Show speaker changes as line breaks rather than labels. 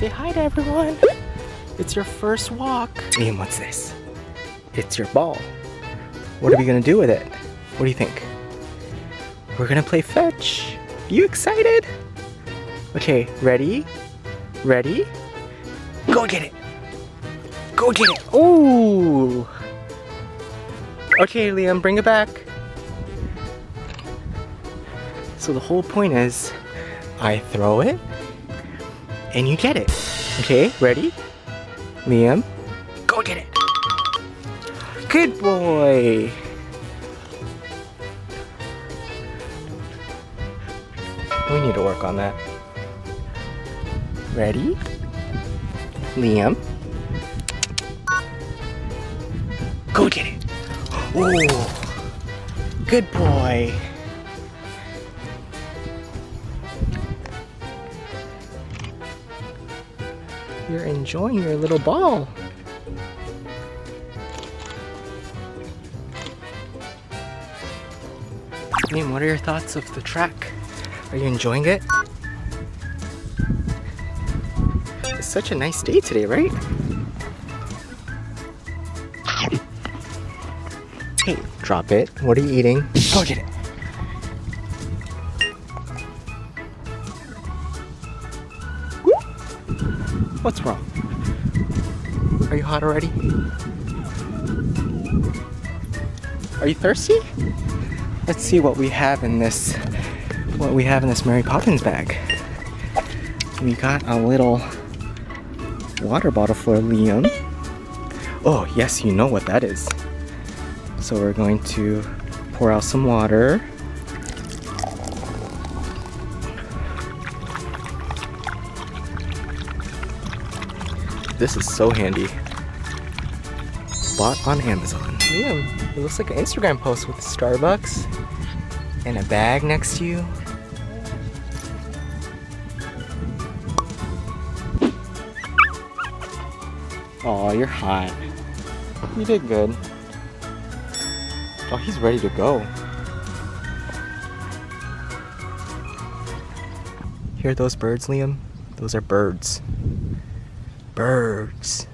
Say hi to everyone. It's your first walk. Liam, what's this? It's your ball. What are we gonna do with it? What do you think? We're gonna play fetch. You excited? Okay, ready? Ready? Go get it. Go get it. Oh. Okay, Liam, bring it back. So the whole point is, I throw it, and you get it. Okay, ready? Liam, go get it. Good boy. We need to work on that. Ready? Liam, go get it. Oh, good boy. You're enjoying your little ball. Liam, what are your thoughts of the track? Are you enjoying it? It's such a nice day today, right? Hey, drop it. What are you eating? Go get it. What's wrong? Are you hot already? Are you thirsty? Let's see what we have in this Mary Poppins bag. We got a little water bottle for Liam. Oh, yes, you know what that is. So we're going to pour out some water. This is so handy. Bought on Amazon. Liam, it looks like an Instagram post with Starbucks and a bag next to you. Oh, you're hot. You did good. Oh, he's ready to go. Hear those birds, Liam? Those are birds. Birds.